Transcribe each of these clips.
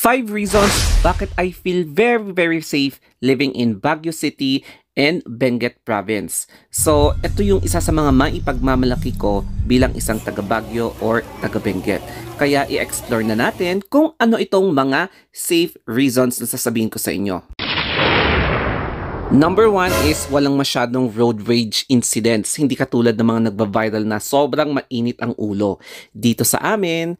5 reasons bakit I feel very safe living in Baguio City and Benguet Province. So, ito yung isa sa mga maipagmamalaki ko bilang isang taga Baguio or taga Benguet. Kaya i-explore na natin kung ano itong mga safe reasons na sasabihin ko sa inyo. Number 1 is walang masyadong road rage incidents. Hindi katulad ng mga nagba-viral na sobrang mainit ang ulo. Dito sa amin,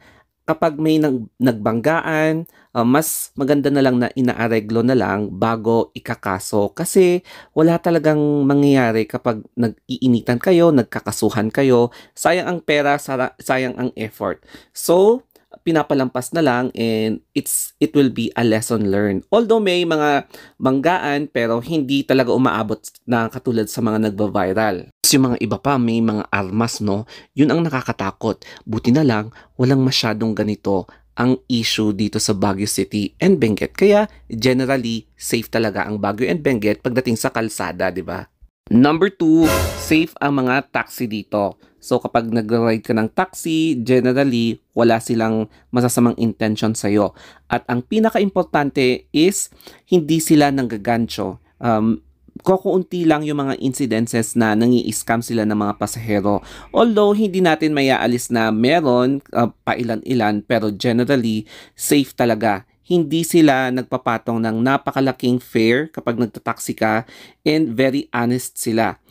kapag may nagbanggaan, mas maganda na lang na inaareglo na lang bago ikakaso. Kasi wala talagang mangyayari kapag nag-iinitan kayo, nagkakasuhan kayo. Sayang ang pera, sayang ang effort. So, pinapalampas na lang and it will be a lesson learned. Although may mga banggaan pero hindi talaga umaabot na katulad sa mga nagba-viral. Yung mga iba pa may mga armas, no? Yun ang nakakatakot. Buti na lang walang masyadong ganito ang issue dito sa Baguio City and Benguet. Kaya generally safe talaga ang Baguio and Benguet pagdating sa kalsada, di ba? Number 2, safe ang mga taxi dito. So kapag nag-ride ka ng taxi, generally wala silang masasamang intention sa'yo. At ang pinaka-importante is hindi sila nanggagancho. Kukunti lang yung mga incidences na nangi-scam sila ng mga pasahero. Although hindi natin mayaalis na meron pailan-ilan, pero generally safe talaga. Hindi sila nagpapatong ng napakalaking fare kapag nagtataksi ka and very honest sila.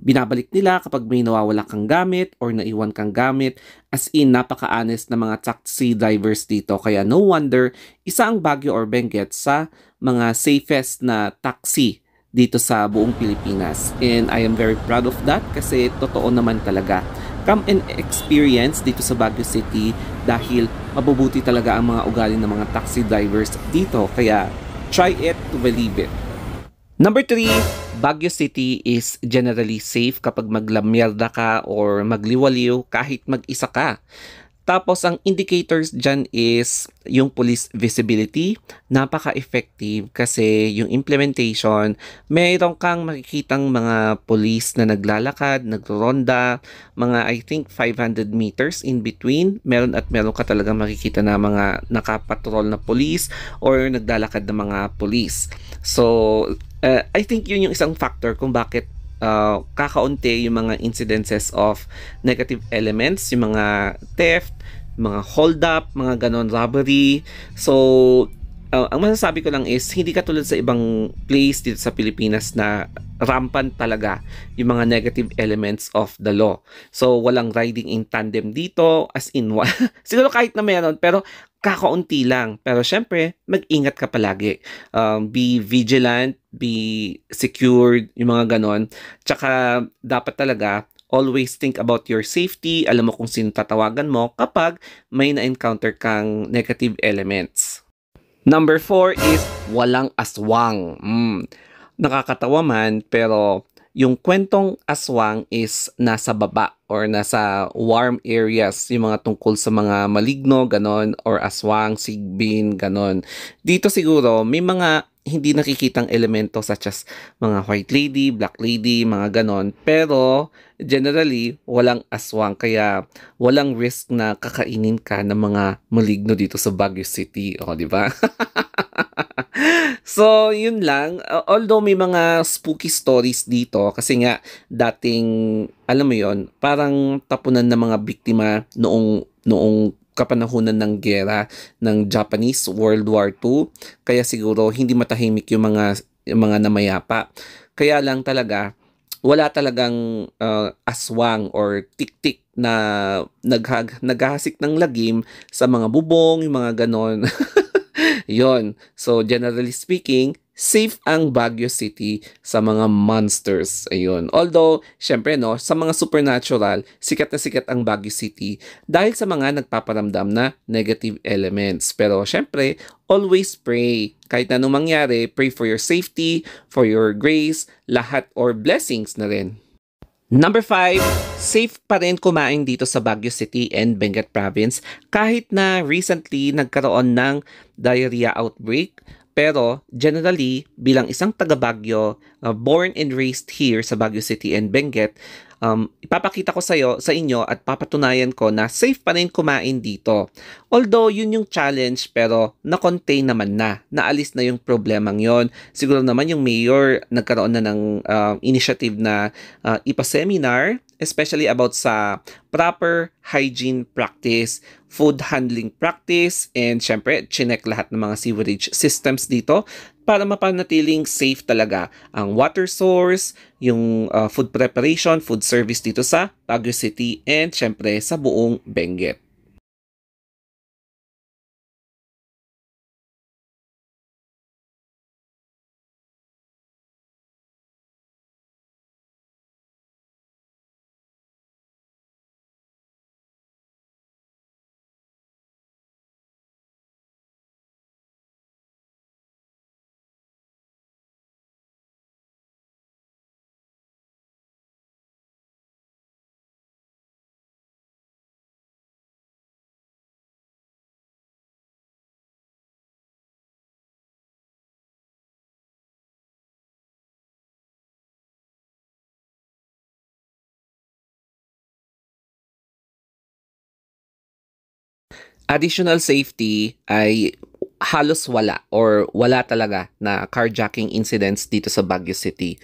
Binabalik nila kapag may nawawala kang gamit or naiwan kang gamit. As in, napaka-honest na mga taxi drivers dito. Kaya no wonder, isa ang Baguio or Benguet sa mga safest na taxi dito sa buong Pilipinas. And I am very proud of that kasi totoo naman talaga. Come and experience dito sa Baguio City dahil mabubuti talaga ang mga ugali ng mga taxi drivers dito. Kaya try it to believe it. Number 3, Baguio City is generally safe kapag maglamyerda ka or magliwaliw kahit mag-isa ka. Tapos ang indicators dyan is yung police visibility, napaka-effective kasi yung implementation, mayroon kang makikitang mga police na naglalakad, nagronda, mga I think 500 meters in between. Meron ka talagang makikita na mga nakapatrol na police or naglalakad na mga police. So, I think yun yung isang factor kung bakit kakaunti yung mga incidences of negative elements, yung mga theft, mga hold up, mga ganon, robbery. So, ang masasabi ko lang is hindi katulad sa ibang place dito sa Pilipinas na rampant talaga yung mga negative elements of the law. So, walang riding in tandem dito, as in, siguro kahit na meron, pero kakaunti lang. Pero syempre, mag-ingat ka palagi. Be vigilant, be secured, yung mga ganon. Tsaka, dapat talaga, always think about your safety. Alam mo kung sino tatawagan mo kapag may na-encounter kang negative elements. Number 4 is walang aswang. Nakakatawa man, pero yung kwentong aswang is nasa baba or nasa warm areas, yung mga tungkol sa mga maligno, ganon, or aswang, sigbin, ganon. Dito siguro may mga hindi nakikitang elemento such as mga white lady, black lady, mga ganon. Pero generally, walang aswang kaya walang risk na kakainin ka ng mga maligno dito sa Baguio City. O, di ba? So, yun lang. Although may mga spooky stories dito kasi nga dating, alam mo yon, parang tapunan ng mga biktima noong kapanahunan ng gera ng Japanese World War II. Kaya siguro hindi matahimik yung mga namayapa. Kaya lang talaga, wala talagang aswang or tik-tik na naghahasik ng lagim sa mga bubong, yung mga ganon. Yon. So, generally speaking, safe ang Baguio City sa mga monsters. Ayun. Although, syempre, no, sa mga supernatural, sikat na sikat ang Baguio City dahil sa mga nagpaparamdam na negative elements. Pero, syempre, always pray. Kahit anong mangyari, pray for your safety, for your grace, lahat or blessings na rin. Number 5, safe pa rin kumain dito sa Baguio City and Benguet Province kahit na recently nagkaroon ng diarrhea outbreak. Pero generally, bilang isang taga Baguio, born and raised here sa Baguio City and Benguet, ipapakita ko sa inyo at papatunayan ko na safe pa rin kumain dito. Although, yun yung challenge pero na-contain naman na. Naalis na yung problemang yon. Siguro naman yung mayor nagkaroon na ng initiative na ipa-seminar, especially about sa proper hygiene practice, food handling practice, and syempre, chinek lahat ng mga sewerage systems dito para mapanatiling safe talaga ang water source, yung food preparation, food service dito sa Baguio City, and syempre sa buong Benguet. Additional safety ay halos wala or wala talaga na carjacking incidents dito sa Baguio City.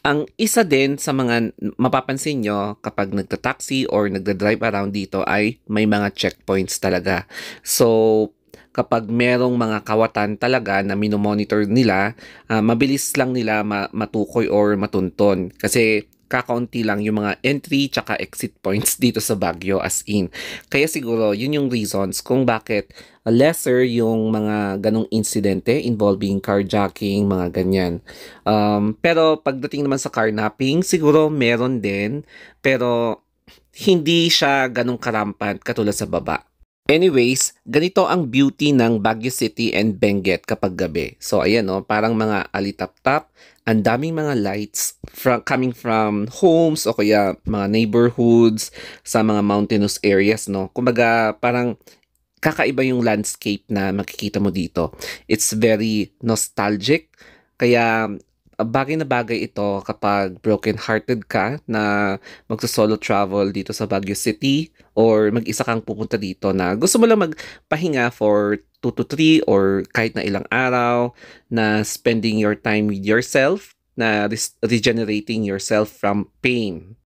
Ang isa din sa mga mapapansin nyo kapag nagta-taxi or nagda-drive around dito ay may mga checkpoints talaga. So, kapag merong mga kawatan talaga na minomonitor nila, mabilis lang nila matukoy or matunton. Kasi kakaunti lang yung mga entry tsaka exit points dito sa Baguio as in. Kaya siguro yun yung reasons kung bakit lesser yung mga ganong insidente involving carjacking, mga ganyan. Pero pagdating naman sa carnapping, siguro meron din, pero hindi siya ganong karampant katulad sa baba. Anyways, ganito ang beauty ng Baguio City and Benguet kapag gabi. So ayan no, parang mga alitap-tap, ang daming mga lights coming from homes o kaya mga neighborhoods sa mga mountainous areas no. Kumbaga parang kakaiba yung landscape na makikita mo dito. It's very nostalgic. Kaya bagay na bagay ito kapag broken-hearted ka na magsa-solo travel dito sa Baguio City or mag-isa kang pupunta dito na gusto mo lang magpahinga for 2 to 3 or kahit na ilang araw na spending your time with yourself, na regenerating yourself from pain.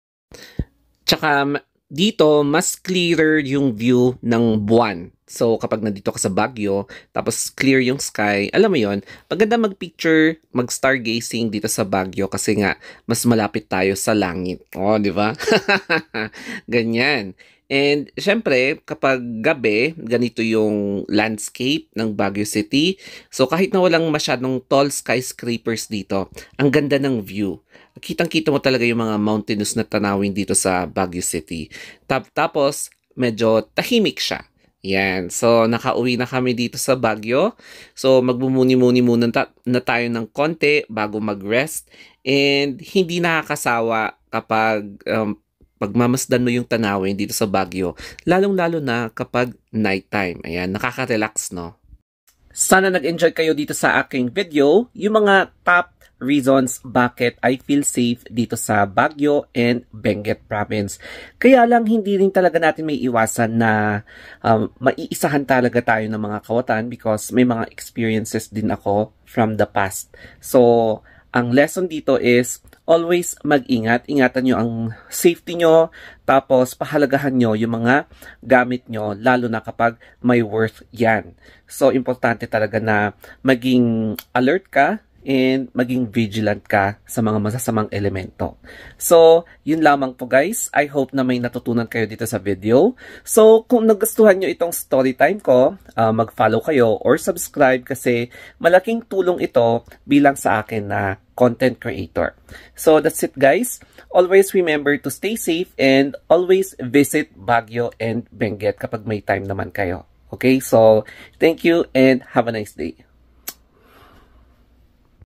Tsaka dito, mas clearer yung view ng buwan. So, kapag nandito ka sa Baguio, tapos clear yung sky, alam mo yon, maganda mag-picture, mag-stargazing dito sa Baguio kasi nga, mas malapit tayo sa langit. Oh, di ba? Ganyan. And, syempre, kapag gabi, ganito yung landscape ng Baguio City. So, kahit na walang masyadong tall skyscrapers dito, ang ganda ng view. Kitang-kita mo talaga yung mga mountainous na tanawin dito sa Baguio City. Tapos, medyo tahimik siya. Yan. So, nakauwi na kami dito sa Baguio. So, magbumuni-muni muna na tayo ng konti bago mag-rest. And, hindi nakakasawa kapag pagmamasdan mo yung tanawin dito sa Baguio. Lalong-lalo na kapag nighttime. Ayan, nakaka-relax, no? Sana nag-enjoy kayo dito sa aking video. Yung mga top reasons bakit I feel safe dito sa Baguio and Benguet Province. Kaya lang hindi rin talaga natin may iwasan na maiisahan talaga tayo ng mga kawatan because may mga experiences din ako from the past. So, ang lesson dito is always mag-ingat. Ingatan nyo ang safety nyo. Tapos, pahalagahan nyo yung mga gamit nyo, lalo na kapag may worth yan. So, importante talaga na maging alert ka and maging vigilant ka sa mga masasamang elemento. So, yun lamang po guys. I hope na may natutunan kayo dito sa video. So, kung nagustuhan nyo itong story time ko, mag-follow kayo or subscribe kasi malaking tulong ito bilang sa akin na content creator. So, that's it guys. Always remember to stay safe and always visit Baguio and Benguet kapag may time naman kayo. Okay, so thank you and have a nice day.